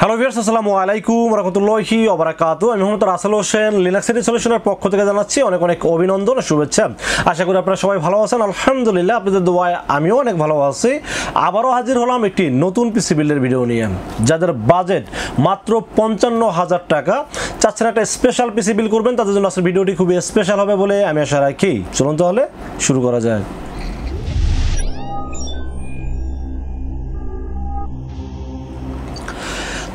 Hello viewers, আসসালামু আলাইকুম ওয়া রাহমাতুল্লাহি ওয়া বারাকাতুহু। আমি মোহাম্মদ রাসেল হোসেন লিনাক্স সলিউশনের পক্ষ থেকে জানাচ্ছি অনেক অনেক অভিনন্দন ও শুভেচ্ছা। আশা করি আপনারা সবাই ভালো আছেন। আলহামদুলিল্লাহ, আপনাদের দোয়ায় আমিও অনেক ভালো আছি। আবারও হাজির হলাম একটি নতুন পিসি বিল্ডের ভিডিও নিয়ে। যাদের বাজেট মাত্র 55,000 টাকা, চাচ্ছেন একটা স্পেশাল পিসি বিল্ড করবেন, তাদের জন্য আজকের ভিডিওটি খুবই স্পেশাল হবে বলে আমি আশা রাখি। চলুন তাহলে শুরু করা যায়।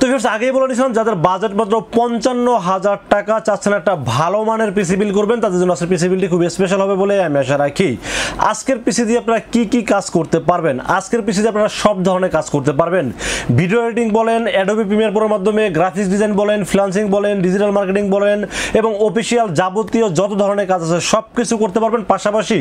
তো ভিউয়ার্স, আগেই বলে দিয়েছিলাম যাদের বাজেট মাত্র 55,000 টাকা, চাচ্ছেন একটা ভালো মানের পিসি বিল্ড করবেন, তাদের জন্য আজকের পিসি বিল্ডটি খুবই স্পেশাল হবে বলে আমি আশা রাখি। আজকের পিসি দিয়ে আপনারা কি কি কাজ করতে পারবেন, আজকের পিসি দিয়ে আপনারা সব ধরনের কাজ করতে পারবেন। ভিডিও এডিটিং বলেন, অ্যাডোবি প্রিমিয়ার প্রোর মাধ্যমে গ্রাফিক্স ডিজাইন বলেন, ফ্রিল্যান্সিং বলেন, ডিজিটাল মার্কেটিং বলেন এবং অফিসিয়াল যাবতীয় যত ধরনের কাজ আছে সব কিছু করতে পারবেন। পাশাপাশি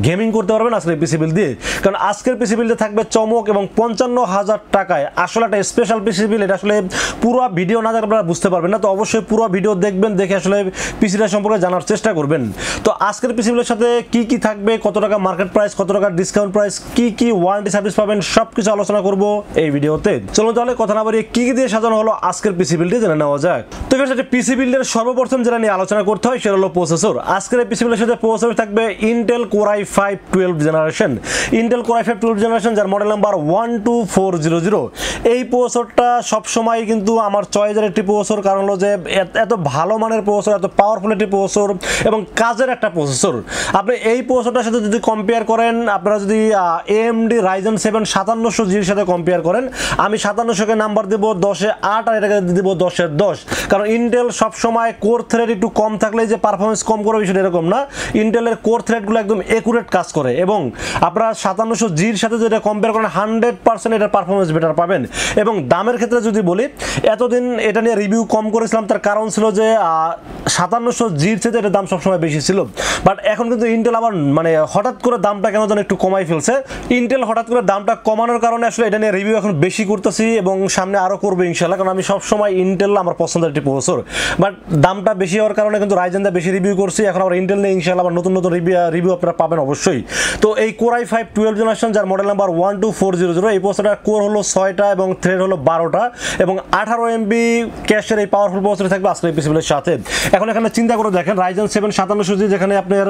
গেমিং করতে পারবেন আজকের পিসি বিল্ড দিয়ে। কারণ আজকের পিসি বিল্ডে থাকবে চমক এবং 55,000 টাকায় আসলে একটা স্পেশাল পিসি বিল্ড। এটা আসলে পুরো ভিডিও না দেখলে আপনারা বুঝতে পারবেন না, তো অবশ্যই পুরো ভিডিও দেখবেন, দেখে আসলে পিসিটা সম্পর্কে জানার চেষ্টা করবেন। তো আজকের পিসিগুলোর সাথে কি কি থাকবে, কত টাকা মার্কেট প্রাইস, কত টাকা ডিসকাউন্ট প্রাইস, কি কি ওয়ারেন্টি সার্ভিস পাবেন, সব কিছু আলোচনা করব এই ভিডিওতে। চলুন তাহলে কথা না বাড়িয়ে কি কি দিয়ে সাজানো হলো আজকের পিসি বিল্ডে জেনে নেওয়া যাক। তো এর পিসি বিল্ডের সর্বপ্রথম যেটা নিয়ে আলোচনা করতে হয় সেটা হলো প্রসেসর। আজকের এই পিসি বিল্ডের সাথে প্রসেসর থাকবে Intel core i5 12 generation, Intel core i5 12 generation, যার মডেল নাম্বার 12400। এই প্রসেসরটা সবসময় কিন্তু আমার চয়েসের একটি প্রসেসর, কারণ হলো যে এত ভালো মানের প্রসেসর, এত পাওয়ারফুল একটি প্রসেসর এবং কাজের একটা প্রসেসর। আপনি এই প্রসেসরটার সাথে যদি কম্পেয়ার করেন, আপনারা যদি AMD Ryzen 7 5700Gর সাথে কম্পেয়ার করেন, আমি 5700কে নাম্বার দেব 10-এ 8 আর এটাকে দেব 10-এ 10। কারণ ইন্টেল সবসময় কোর থ্রেড একটু কম থাকলে যে পারফরমেন্স কম করে, বিষয়টা এরকম না। ইন্টেলের কোর থ্রেডগুলো একদম একুরেট কাজ করে এবং আপনারা 5700Gর সাথে যেটা কম্পেয়ার করেন 100% এটার পারফরমেন্স বেটার পাবেন। এবং দামের ক্ষেত্রে যদি বলি, এতদিন এটা নিয়ে রিভিউ কম করেছিলাম, তার কারণ ছিল যে 5700Gর চেয়ে এটার দাম সবসময় বেশি ছিল। বাট এখন কিন্তু ইন্টেল আবার হঠাৎ করে দামটা কেন যেন একটু কমাই ফেলছে। ইন্টেল হঠাৎ করে দামটা কমানোর কারণে আসলে এটা নিয়ে রিভিউ এখন বেশি করতেছি এবং সামনে আরও করবো ইনশাল্লাহ। কারণ আমি সবসময় ইন্টেল আমার পছন্দের একটি প্রসেসর, বাট দামটা বেশি হওয়ার কারণে কিন্তু রাইজেন দিয়ে বেশি রিভিউ করছি। এখন আবার ইন্টেল নিয়ে ইনশাল্লাহ আবার নতুন নতুন রিভিউ আপনারা পাবেন অবশ্যই। তো এই কোর i5 12 জেনারেশন, যার মডেল নাম্বার 12400, এই প্রসেসরটার কোর হলো 6টা এবং থ্রেড হলো 12টা এবং 18 MB ক্যাশের এই পাওয়ারফুল প্রসেসর থাকবে আজকের পিসি বিল্ডের সাথে। এখন এখানে চিন্তা করে দেখেন, Ryzen 7 5700G যেখানে আপনার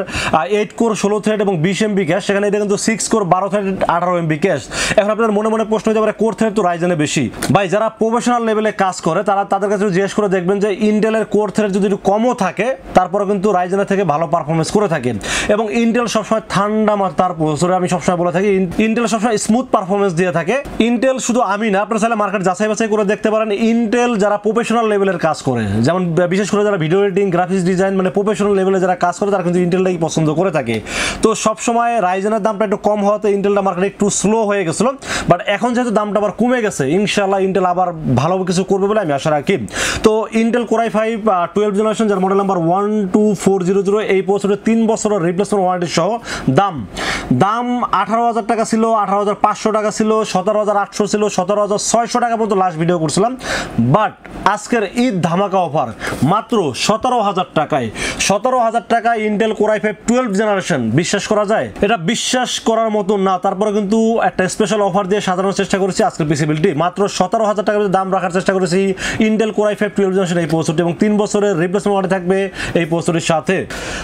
8 কোর 16 থ্রেড এবং 20 MB ক্যাশ, সেখানে এটা কিন্তু 6 কোর 12 থ্রেড 18 MB ক্যাশ। এখন আপনার মনে মনে প্রশ্ন হতে পারে, কোর থ্রেড তো রাইজেনে বেশি। ভাই, যারা প্রফেশনাল লেভেলে কাজ করে তাদের কাছে জিজ্ঞেস করে দেখবেন যে ইন্টেলের কোর থ্রেড যদি একটু কমও থাকে, তারপরে কিন্তু রাইজেনের থেকে ভালো পারফরমেন্স করে থাকে। এবং ইন্টেল সবসময় ঠান্ডা মাথার প্রসেসরে, আমি সবসময় বলে থাকি ইন্টেল সবসময় স্মুথ পারফরমেন্স দিয়ে থাকে। ইন্টেল শুধু আমি না, আপনারা চাইলে মার্কেট যাচাই বাছাই করে দেখতে পারেন। ইন্টেল যারা প্রফেশনাল লেভেলের কাজ করে, যেমন বিশেষ করে যারা video editing, graphics design professional লেভেলে যারা কাজ করে, তারা কিন্তু ইন্টেলটাই পছন্দ করে থাকে। তো সবসময় রাইজেনের দামটা একটু কম হওয়াতে ইন্টেলটা মার্কেটে একটু স্লো হয়ে গেছিলো, বাট এখন যেহেতু দামটা আবার কমে গেছে, ইনশাআল্লাহ ইন্টেল আবার ভালো কিছু করবে বলে আমি আশা রাখি। তো ইন্টেল কোর i5 12 জেনারেশন, যার মডেল নাম্বার 12400, এই বছরের 3 বছরের রিপ্লেসমেন্ট ওয়ারেন্টি সহ দাম 18,000 টাকা ছিল, 18,500 টাকা ছিল, 17,800 ছিল, 17,600 টাকা পর্যন্ত লাস্ট ভিডিও করছিলাম। বাট আজকের ঈদ ধামাকা অফার মাত্র 17,000 টাকায়। 17,000 টাকা ইন্টেল কোর i5 12 জেনারেশন, বিশ্বাস করা যায়? এটা বিশ্বাস করার মতো না, তারপরে কিন্তু একটা স্পেশাল অফার দিয়ে সাজানোর চেষ্টা করেছি আজকের পিসি বিল্ডটি। মাত্র 17,000 টাকার দাম রাখার চেষ্টা করেছি ইন্টেল কোর i5 12 জেনারেশন এই প্রসেসরটি, এবং 3 বছরের রিপ্লেসমেন্ট ওয়ারেন্টি থাকবে এই প্রসেসরের সাথে।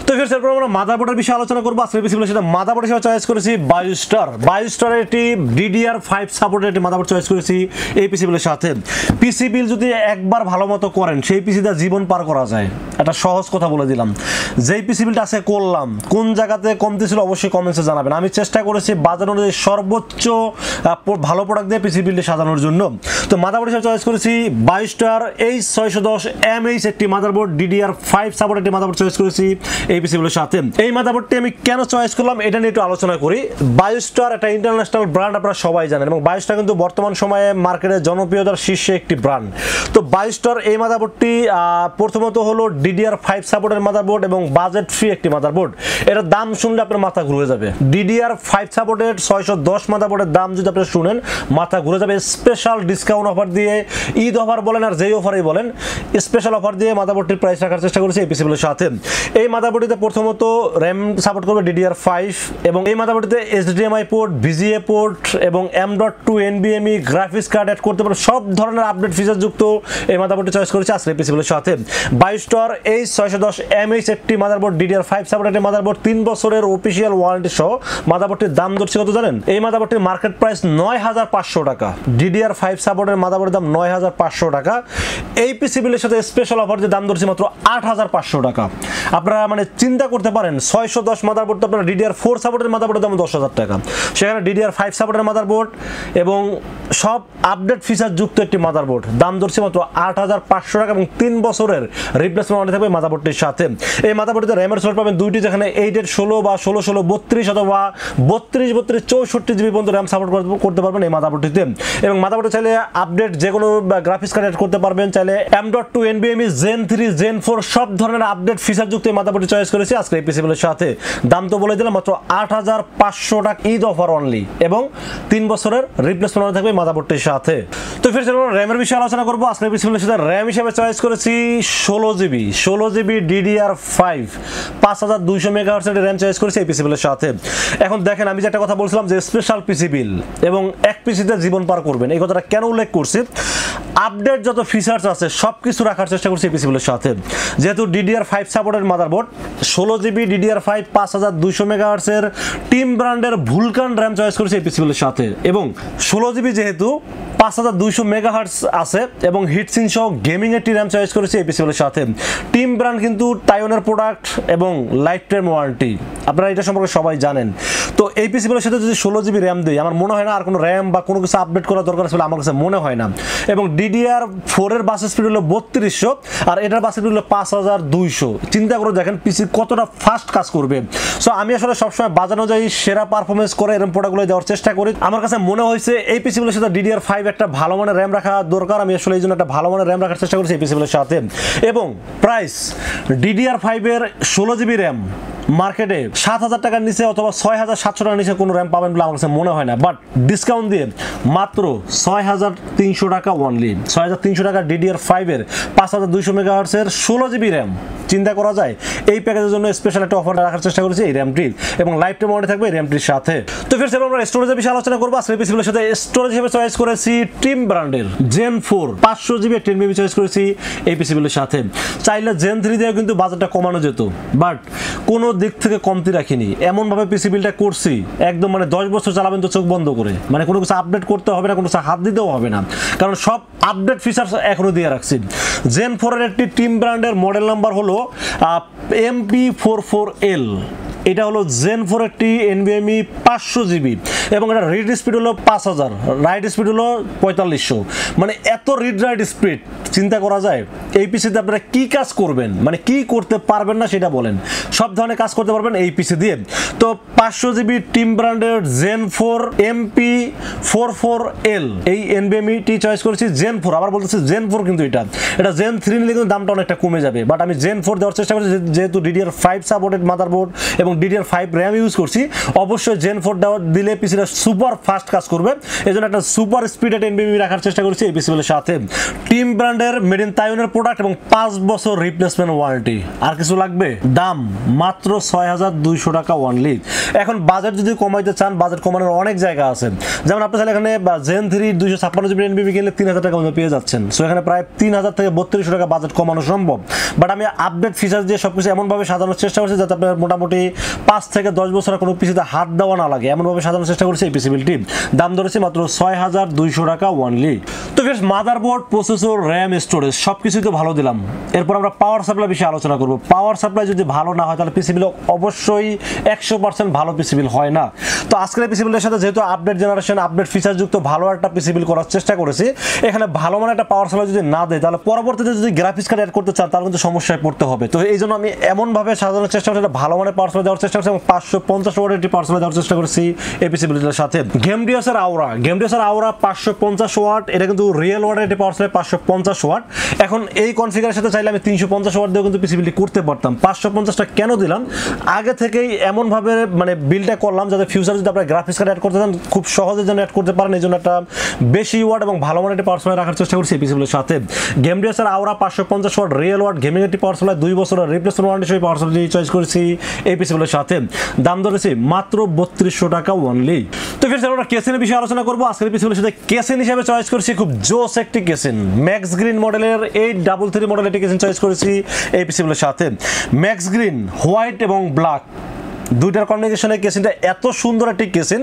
তো এরপর আমরা মাদারবোর্ডের বিষয়ে আলোচনা করবো। আজকের পিসি বিল্ডের সাথে মাদারবোর্ড হিসেবে চয়েস করেছি বায়োস্টারের একটি DDR5 সাপোর্টের একটি মাদারবোর্ড চয়েস করেছি এই পিসি বিল্ডের সাথে। পিসি বিল যদি একবার ভালো মতো করেন, সেই পিসিটা জীবন পার করা যায়। একটা সহজ কথা বলে দিলাম, যেই পিসি বিলটা আজকে করলাম, কোন জায়গাতে কমতি ছিল অবশ্যই কমেন্টসে জানাবেন। আমি চেষ্টা করেছি বাজার অনুযায়ী সর্বোচ্চ ভালো প্রোডাক্ট দিয়ে পিসি বিলটি সাজানোর জন্য। তো মাদারবোর্ড হিসেবে চয়েস করেছি বায়োস্টার H610MH একটি মাদারবোর্ড, DDR5 সাপোর্ট একটি মাদারবোর্ড চয়েস করেছি এই পিসি বিলের সাথে। এই মাদারবোর্ডটি আমি কেন চয়েস করলাম এটা নিয়ে একটু আলোচনা করি। বায়োস্টার একটা ইন্টারন্যাশনাল ব্র্যান্ড, আপনারা সবাই জানেন, এবং বায়োস্টার কিন্তু বর্তমান সময়ে মার্কেটে জনপ্রিয়তার শীর্ষে একটি ব্র্যান্ড। তো বায়োস্টার এই মাদারবোর্ডটি প্রথমত হলো DDR5 সাপোর্টের মাদারবোর্ড এবং বাজেট ফ্রি একটি মাদারবোর্ড। এটার দাম শুনলে আপনার মাথা ঘুরে যাবে। DDR5 সাপোর্টেড 610 মাদারবোর্ডের দাম যদি আপনি শুনেন মাথা ঘুরে যাবে। স্পেশাল ডিসকাউন্ট অফার দিয়ে, ঈদ অফার বলেন আর যেই অফারই বলেন, স্পেশাল অফার দিয়ে মাদারবোর্ডটির প্রাইস রাখার চেষ্টা করেছি এই পিসিবিলের সাথে। এই মাদারবোর্ডটিতে প্রথমত র্যাম সাপোর্ট করবে DDR5 এবং এই মাদারবোর্ডটিতে HDMI পোর্ট, VGA পোর্ট এবং M.2 NVMe graphics card add করতে পারবে। সব ধরনের আপডেট ফিচার যুক্ত এই মাদারবোর্ডটি চয়েস করেছি আজকে এই পিসিবিলের সাথে। Biostar H610MH একটি মাদারবোর্ড, DDR5 সাপোর্টেড মাদারবোর্ড, 3 বছরের অফিসিয়াল ওয়ারেন্টি সহ। মাদারবোর্ডটির দাম ধরছি কত জানেন? এই মাদারবোর্ডটির মার্কেট প্রাইস 9500 টাকা। DDR5 সাপোর্টের মাদারবোর্ডের দাম 9500 টাকা। এই পিসিবিলের সাথে স্পেশাল অফার যে দাম ধরছি মাত্র 8500 টাকা। আপনারা মানে চিন্তা করতে পারেন 610 মাদারবোর্ড তো আপনারা DDR4 সাপোর্টের মাদারবোর্ডের দাম 10,000 টাকা, সেখানে DDR5 সাপোর্টের মাদারবোর্ড এবং সব আপডেট ফিচার যুক্ত একটি মাদারবোর্ড দাম ধরছি মাত্র 8500 টাকা এবং 3 বছরের রিপ্লেসমেন্ট ওয়ারেন্টি থাকবে মাদারবোর্ডটির সাথে। এই মাদারবোর্ডে র্যামের স্লট পাবেন দুইটি, যেখানে 8/16 বা 16/16 32 অথবা 32/32 64 জিবি পর্যন্ত র্যাম সাপোর্ট করতে পারবেন এই মাদারবোর্ডটিতে। এবং মাদারবোর্ডে চাইলে আপডেট যে কোনো গ্রাফিক্স কার্ড অ্যাড করতে পারবেন, চাইলে M.2 NVMe Gen 3 Gen 4 সব ধরনের আপডেট ফিচার যুক্ত এই মাদারবোর্ডটি চয়েস করেছি আজকে এই পিসিবিলের সাথে। দাম তো বলে দিলাম মাত্র 8500 টাকা, ঈদ অফার অনলি এবং 3 বছরের রিপ্লেসমেন্ট থাকবে মাদারবোর্ডটির সাথে। তো ফির চলুন র্যামের বিষয়ে আলোচনা করবো। আজকে পিসিবিলের সাথে র্যাম হিসেবে চয়েস করেছি 16GB DDR5 5200 MHz এর র্যাম চয়েস করেছি এই পিসিবিলের সাথে। এখন দেখেন, আমি যে একটা কথা বলছিলাম যে স্পেশাল পিসিবিল এবং এক পিসিতে জীবন পার করবেন, এই কথাটা কেন উল্লেখ করছি? আপডেট যত ফিচার্স আছে সব কিছু রাখার চেষ্টা করছি এই পিসিবিলের সাথে। যেহেতু DDR5 সাপোর্টের মাদারবোর্ড, 16GB DDR5 5200 MHz এর টিম ব্র্যান্ডের ভুলকান র্যাম চয়েস করেছি এই পিসিবিলের সাথে। এবং 16GB যেহেতু 5200 MHz আছে এবং হিটসিং সহ গেমিং একটি র্যাম চয়েস করেছি এই পিসিবিলের সাথে। টিম ব্র্যান্ড কিন্তু তাইওয়ানের প্রোডাক্ট এবং লাইফ টাইম ওয়ারেন্টি, আপনারা এটা সম্পর্কে সবাই জানেন। তো এই পিসিবিলের সাথে যদি 16GB র্যাম দিই, আমার মনে হয় না আর কোনো র্যাম বা কোনো কিছু আপডেট করার দরকার আছে বলে আমার কাছে মনে হয় না। এবং DDR4 এর বাস স্পিড হলো 3200 আর এটার বাস স্পিড হলো 5200। চিন্তা করে দেখেন পিসি কতটা ফাস্ট কাজ করবে। সো আমি আসলে সবসময় বাজার অনুযায়ী সেরা পারফরমেন্স করে এরকম প্রোডাক্টগুলো দেওয়ার চেষ্টা করি। আমার কাছে মনে হয়েছে এই পিসিবিলের সাথে DDR5 একটা ভালো মানের র্যাম রাখা দরকার। আমি আসলে এই জন্য একটা ভালো মানের র্যাম রাখার চেষ্টা করছি এই পিসিবিলের সাথে। এবং প্রাইস DDR5 এর 16GB র্যাম মার্কেটে 7000 টাকার নিচে অথবা 6700 টাকার নিচে কোনো র্যাম পাবেন বলে আমার কাছে মনে হয় না। বাট ডিসকাউন্ট দিয়ে মাত্র 6300 টাকা অনলি, 6300 টাকা DDR5 এর 5200 MHz এর 16GB র্যাম। চিন্তা করা যায় এই প্যাকেজের জন্য স্পেশাল একটা অফার রাখার চেষ্টা করেছি এই র্যামটির এবং লাইফ টাইম ওয়ারেন্টি থাকবে এই র্যামটির সাথে। তো ফির আমরা স্টোরেজের বিষয়ে আলোচনা করবো। আজকে পিসিবিলের সাথে স্টোরেজ হিসেবে চয়েস করেছি টিম ব্র্যান্ডের Gen 4 500GB 10GB চয়েস করেছি এই পিসিবিলের সাথে। চাইলে Gen 3 দিয়ে কিন্তু বাজেটটা কমানো যেত, বাট কোনো দিক থেকে কমতি রাখিনি, এমনভাবে পিসিবিলটা করছি একদম মানে 10 বছর চালাবেন তো চোখ বন্ধ করে, মানে কোনো কিছু আপডেট করতে হবে না, কোনো কিছু হাত দিতেও হবে না, কারণ সব আপডেট ফিচার্স এখনো দিয়ে রাখছি। Gen 4 এর একটি টিম ব্র্যান্ডের মডেল নাম্বার হলো MP44L। এটা হলো Gen 4 একটি NVMe 500GB এবং এটা রিড স্পিড হলো 5000, রাইট স্পিড হলো 4500। মানে এত রিড রাইট স্পিড, চিন্তা করা যায় এই পিসিতে আপনারা কি কাজ করবেন, মানে কি করতে পারবেন না সেটা বলেন। সব ধরনের কাজ করতে পারবেন এই পিসি দিয়ে। তো 500GB টিম ব্র্যান্ডের Gen 4 MP44L এই NVMe টি চয়েস করেছি Gen 4। আবার বলতেছি Gen 4, কিন্তু এটা Gen 3 নিলে কিন্তু দামটা অনেকটা কমে যাবে, বাট আমি Gen 4 দেওয়ার চেষ্টা করছি যেহেতু DDR5 সাপোর্টেড মাদারবোর্ড এবং DDR5 র্যাম ইউজ করছি। অবশ্যই Gen 4 দিলে পিসিটা সুপার ফাস্ট কাজ করবে, এজন্য একটা সুপার স্পিডেড NVMe রাখার চেষ্টা করেছি এই পিসিবিলের সাথে। টিম ব্র্যান্ডের মেড ইন তাইওয়ানের প্রোডাক্ট এবং 5 বছর রিপ্লেসমেন্ট ওয়ারেন্টি। আর কিছু লাগবে? দাম মাত্র 6200 টাকা অনলি। এখন বাজেট যদি কমাইতে চান, বাজেট কমানোর অনেক জায়গা আছে। যেমন আপনি চাইলে এখানে Gen 3 256GB NVMe কিনলে 3000 টাকা মধ্যে পেয়ে যাচ্ছেন। সো এখানে প্রায় 3000 থেকে 3200 টাকা বাজেট কমানো সম্ভব। বাট আমি আপডেট ফিচার দিয়ে সবকিছু এমনভাবে সাজানোর চেষ্টা করছি যাতে আপনার মোটামুটি 5 থেকে 10 বছর কোনো পিসিতে হাত দেওয়া না লাগে, এমনভাবে সাজানোর চেষ্টা করছি এই পিসিবিলটি। দাম ধরেছি মাত্র 6200 টাকা অনলি। তো বেশ, মাদারবোর্ড, প্রসেসর, র্যাম, স্টোরেজ সবকিছুই তো ভালো দিলাম। এরপর আমরা পাওয়ার সাপ্লাই বিষয়ে আলোচনা করব। পাওয়ার সাপ্লাই যদি ভালো না হয় তাহলে পিসিবিল অবশ্যই 100% ভালো পিসিবিল হয় না। তো আজকের পিসিবিলের সাথে যেহেতু আপডেট জেনারেশন, আপডেট ফিচার যুক্ত ভালো একটা পিসিবিল করার চেষ্টা করেছি, এখানে ভালো মানে একটা পাওয়ার সাপ্লাই যদি না দেয় তাহলে পরবর্তীতে যদি গ্রাফিক্স কার্ড অ্যাড করতে চান তাহলে কিন্তু সমস্যায় পড়তে হবে। তো এই জন্য আমি এমনভাবে সাজানোর চেষ্টা করছি ভালো মানে পাওয়ার সাপ্লাই দেওয়ার চেষ্টা করছি এবং 550 ওয়াটের একটি পাওয়ার সাপ্লাই দেওয়ার চেষ্টা করছি এই পিসিবিলের সাথে। Gamdias এর আওরা 550 ওয়াট, এটা কিন্তু রিয়েল ওয়াটের একটি পাওয়ার সাপ্লাই 550 ওয়াট। এখন এই কনফিগারের সাথে চাইলে আমি 350 ওয়াট দিয়েও কিন্তু পিসিবিলটি করতে পারতাম। 550টা কেন দিলাম, আগে থেকেই এমনভাবে মানে বিলটা করলাম যাতে ফিউচারে যদি আপনারা গ্রাফিক্স কার্ড অ্যাড করতে চান খুব সহজে যেন অ্যাড করতে পারেন, এই জন্য একটা বেশি ওয়াট এবং ভালো মানের একটি পাওয়ার সাপ্লাই রাখার চেষ্টা করছি এই পিসিবিলের সাথে। গ্যামডিয়াসের আওরা 550 ওয়াট রিয়েল ওয়াট গেমিং একটি পাওয়ার সাপ্লাই, 2 বছরের রিপ্লেসমেন্ট ওয়ারেন্টি সহ পাওয়ার সাপ্লাই চয়েস করেছি এই পিসিবিলের সাথে। দাম ধরেছি মাত্র 3200 টাকা অনলি। তো ফির আমরা কেসিনের বিষয়ে আলোচনা করবো। আজকের পিসিবিলের সাথে কেসিন হিসেবে চয়েস করেছি খুব জোস একটি কেসিন, ম্যাক্স গ্রিন মডেলের 833 মডেল একটি কেসিন চয়েস করেছি এই পিসিবিলের সাথে। ম্যাক্স গ্রিন হোয়াইট এবং ব্ল্যাক দুইটার কম্বিনেশনের কেসিনটা এত সুন্দর একটি কেসিন।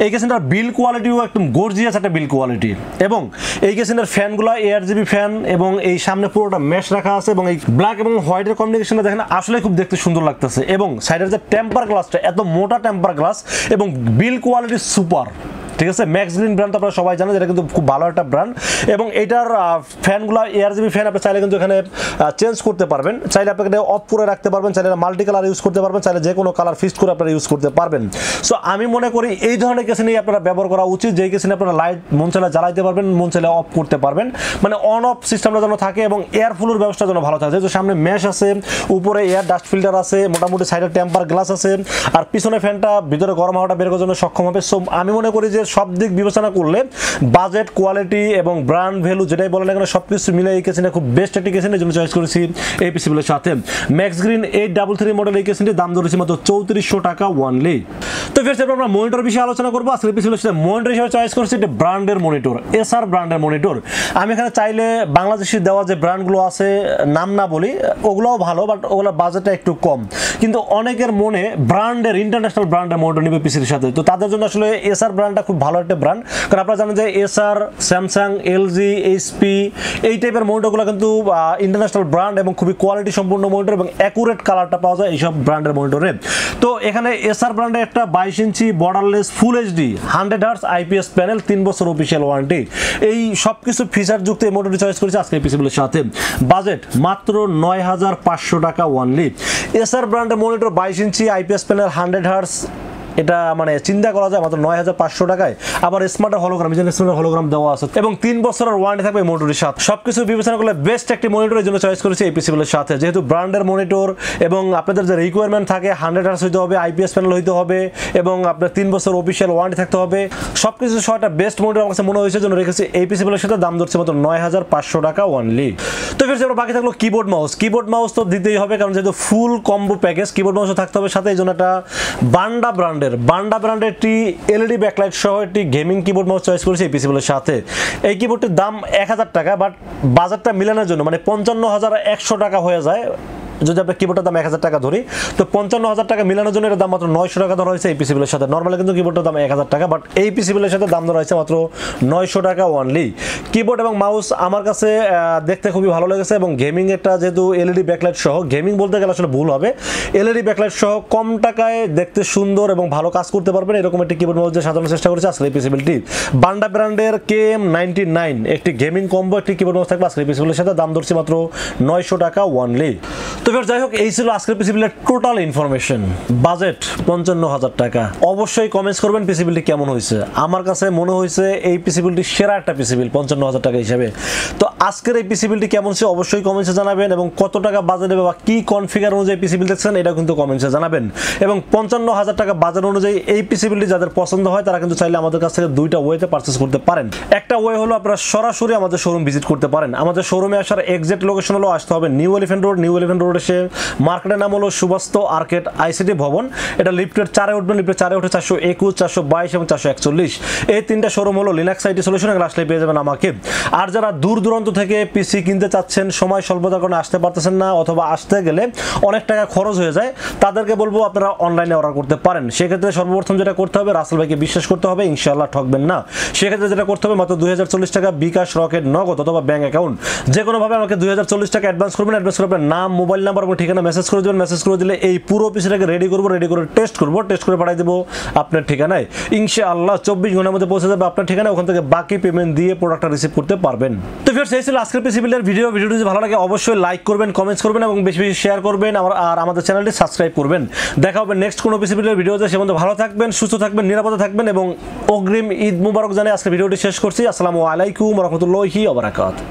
এই কেসিনটার বিল কোয়ালিটিও একদম গর্জিয়াস একটা বিল কোয়ালিটি, এবং এই কেসিনের ফ্যানগুলো ARGB ফ্যান এবং এই সামনে পুরোটা মেশ রাখা আছে, এবং এই ব্ল্যাক এবং হোয়াইটের কম্বিনেশনটা দেখেন আসলে খুব দেখতে সুন্দর লাগতেছে। এবং সাইডের যে টেম্পার গ্লাসটা এত মোটা টেম্পার গ্লাস এবং বিল কোয়ালিটি সুপার, ঠিক আছে। ম্যাক্স গ্রিন ব্র্যান্ড আপনারা সবাই জানেন, এটা কিন্তু খুব ভালো একটা ব্র্যান্ড। এবং এটার ফ্যানগুলো ARGB ফ্যান আপনি চাইলে কিন্তু এখানে চেঞ্জ করতে পারবেন, চাইলে আপনি এটা অফ করে রাখতে পারবেন, চাইলে মাল্টি কালার ইউজ করতে পারবেন, চাইলে যে কোনো কালার ফিক্সড করে আপনারা ইউজ করতে পারবেন। সো আমি মনে করি এই ধরনের কেসিনই আপনারা ব্যবহার করা উচিত, যেই কেসিনে আপনারা লাইট মন চাইলে জ্বালাইতে পারবেন, মন চাইলে অফ করতে পারবেন, মানে অন অফ সিস্টেমটা যেন থাকে এবং এয়ার ফ্লোর ব্যবস্থা যেন ভালো থাকে। যেহেতু সামনে মেশ আছে, উপরে এয়ার ডাস্ট ফিল্টার আছে, মোটামুটি সাইডে টেম্পার গ্লাস আছে, আর পিছনে ফ্যানটা ভিতরে গরম হাওয়াটা বের করার জন্য সক্ষম হবে। সো আমি মনে করি যে সব দিক বিবেচনা করলে বাজেট, কোয়ালিটি এবং ব্র্যান্ড ভ্যালু যেটাই বলেন এখানে সবকিছু মিলে এই কেসিনটা খুব বেস্ট একটি কেসিন, এই জন্য চয়েস করেছি এই পিসিবিলের সাথে। ম্যাক্স গ্রিন 833 মডেল এই কেসিনটির দাম ধরেছি মাত্র 3400 টাকা অনলি। তো ফিরছে আমরা মনিটর বিষয়ে আলোচনা করবো। আজকে পিসিবিলের সাথে মনিটর হিসেবে চয়েস করেছি এটা ব্র্যান্ডের মনিটর, এসার ব্র্যান্ডের মনিটর। আমি এখানে চাইলে বাংলাদেশি দেওয়া যে ব্র্যান্ডগুলো আছে নাম না বলি, ওগুলোও ভালো, বাট ওগুলোর বাজেটটা একটু কম, কিন্তু অনেকের মনে ব্র্যান্ডের ইন্টারন্যাশনাল ব্র্যান্ডের মনিটর নিবে পিসির সাথে। তো তাদের জন্য আসলে এসার ব্র্যান্ডটা খুব ভালো একটা ব্র্যান্ড, কারণ আপনারা জানেন যে এসার, স্যামসাং, LG, HP এই টাইপের মনিটরগুলো কিন্তু ইন্টারন্যাশনাল ব্র্যান্ড এবং খুবই কোয়ালিটি সম্পূর্ণ মনিটর এবং অ্যাকুরেট কালারটা পাওয়া যায় এইসব ব্র্যান্ডের মনিটরে। তো এখানে এসার ব্র্যান্ডের একটা 22 inch borderless full HD 100 hertz IPS panel, 3 বছর অফিসিয়াল ওয়ারেন্টি, এই সব কিছু ফিচার যুক্ত এই মনিটরটি চয়েস করেছি আজকে পিসিবিলের সাথে। বাজেট মাত্র 9500 টাকা অনলি। এসার ব্র্যান্ডের মনিটর 22 ইঞ্চি IPS প্যানেল 100 হার্টজ, এটা মানে চিন্তা করা যায় মাত্র 9500 টাকায়। আবার স্মার্ট হলোগ্রাম, স্মার্ট হলোগ্রাম দেওয়া আছে এবং 3 বছরের ওয়ারেন্টি থাকবে মনিটরের সাথে। সবকিছু বিবেচনা করলে বেস্ট একটি মনিটরের জন্য চয়েস করেছি এই পিসিবিলের সাথে। যেহেতু ব্র্যান্ডের মনিটর এবং আপনাদের যে রিকোয়ারমেন্ট থাকে 100 হার্টজ হইতে হবে, IPS প্যানেল হইতে হবে এবং আপনার 3 বছর অফিসিয়াল ওয়ারেন্টি থাকতে হবে, সবকিছু সহ একটা বেস্ট মনিটর আমার কাছে মনে হয়েছে, জন্য রেখেছি এই পিসিবিলের সাথে। দাম ধরছে মাত্র 9500 টাকা অনলি। তো ফিরছে আমরা বাকি থাকলো কিবোর্ড মাউস। কিবোর্ড মাউস তো দিতেই হবে, কারণ যেহেতু ফুল কম্বো প্যাকেজ কিবোর্ড মাউসও থাকতে হবে সাথে, এই জন্য একটা বান্ডা ব্র্যান্ডের একটি LED ব্যাকলাইট সহ একটি গেমিং কিবোর্ড মাউস চয়েস করেছি এই পিসিবিলের সাথে। এই কিবোর্ডটির দাম 1000 টাকা, বাট বাজারটা মিলানোর জন্য মানে 55100 টাকা হয়ে যায় যদি আমরা কিবোর্ডের দাম 1000 টাকা ধরি, তো 55000 টাকা মিলানোর জন্য এর দাম মাত্র 900 টাকা ধরা হয়েছে এই পিসিবিলের সাথে। নর্মালি কিন্তু কিবোর্ডের দাম 1000 টাকা, বাট এই পিসিবিলের সাথে দাম ধরা হয়েছে মাত্র 900 টাকা অনলি। কিবোর্ড এবং মাউস আমার কাছে দেখতে খুবই ভালো লেগেছে এবং গেমিং একটা যেহেতু LED ব্যাকলাইট সহ, গেমিং বলতে গেলে আসলে ভুল হবে, LED ব্যাকলাইট সহ কম টাকায় দেখতে সুন্দর এবং ভালো কাজ করতে পারবেন এরকম একটি কিবোর্ড মাউস সাজানোর চেষ্টা করেছে আজকের এই পিসিবিলটি। বান্ডা ব্র্যান্ডের KM99 একটি গেমিং কম্বো একটি কিবোর্ড মাউস থাকবে আজকের এই পিসিবিলের সাথে। দাম ধরছি মাত্র 900 টাকা অনলি। তো যাই হোক, এই ছিল আজকের পিসিবিলের টোটাল ইনফরমেশন। বাজেট 55000 টাকা। অবশ্যই কমেন্টস করবেন পিসিবিলটি কেমন হয়েছে। আমার কাছে মনে হয়েছে এই পিসিবিলটি সেরা একটা পিসিবিল 55000 টাকা হিসাবে। তো আজকের এই পিসিবিলটি কেমন ছিল অবশ্যই কমেন্টসে জানাবেন, এবং কত টাকা বাজেট বা কি কনফিগার অনুযায়ী পিসিবিল দেখছেন এটা কিন্তু কমেন্টসে জানাবেন। এবং 55000 টাকা বাজেট অনুযায়ী এই পিসিবিলটি যাদের পছন্দ হয় তারা কিন্তু চাইলে আমাদের কাছ থেকে দুইটা ওয়েতে পারচেজ করতে পারেন। একটা ওয়ে হলো আপনারা সরাসরি আমাদের শোরুম ভিজিট করতে পারেন। আমাদের শোরুমে আসার এক্সাক্ট লোকেশন হলো আসতে হবে নিউ এলিফ্যান্ট রোড এসে মার্কেটের নাম হলো সুভাস্তু আর্কেড ICT ভবন। এটা লিফটের 4-এ উঠবেন, লিফটের 4-এ উঠে 421, 422 এবং 441 এই তিনটা শোরুম হলো লিনাক্স IT সলিউশন, এগুলো আসলে পেয়ে যাবেন আমাকে। আর যারা দূর দূরান্ত থেকে পিসি কিনতে চাচ্ছেন, সময় স্বল্পতার কারণে আসতে পারতেছেন না অথবা আসতে গেলে অনেক টাকা খরচ হয়ে যায়, তাদেরকে বলবো আপনারা অনলাইনে অর্ডার করতে পারেন। সেক্ষেত্রে সর্বপ্রথম যেটা করতে হবে, রাসেল ভাইকে বিশ্বাস করতে হবে, ইনশাআল্লাহ ঠকবেন না। সেক্ষেত্রে যেটা করতে হবে, মাত্র 2040 টাকা বিকাশ, রকেট, নগদ অথবা ব্যাংক অ্যাকাউন্ট যে কোনোভাবে আমাকে 2040 টাকা অ্যাডভান্স করবেন। অ্যাডভান্স করে আপনার নাম, মোবাইল নাম্বার এবং ঠিকানা মেসেজ করে দেবেন। মেসেজ করে দিলে এই পুরো পিসিটাকে রেডি করে টেস্ট করে পাঠিয়ে দেবো আপনার ঠিকানায়। ইনশাআল্লাহ 24 ঘন্টার মধ্যে পৌঁছে যাবে আপনার ঠিকানায়। ওখান থেকে বাকি পেমেন্ট দিয়ে প্রোডাক্টটা রিসিভ করতে পারবেন। তো ফির সেই ছিল আজকের পিসিবিলের ভিডিওটি যদি ভালো লাগে অবশ্যই লাইক করবেন, কমেন্টস করবেন এবং বেশি বেশি শেয়ার করবেন, আর আমাদের চ্যানেলটি সাবস্ক্রাইব করবেন। দেখা হবে নেক্সট কোনো পিসিবিলের ভিডিওতে। সে পর্যন্ত ভালো থাকবেন, সুস্থ থাকবেন, নিরাপদে থাকবেন এবং অগ্রিম ঈদ মুবারক জানিয়ে আজকের ভিডিওটি শেষ করছি। আসসালামু আলাইকুম ওয়া রাহমাতুল্লাহি ওয়া বারাকাতুহু।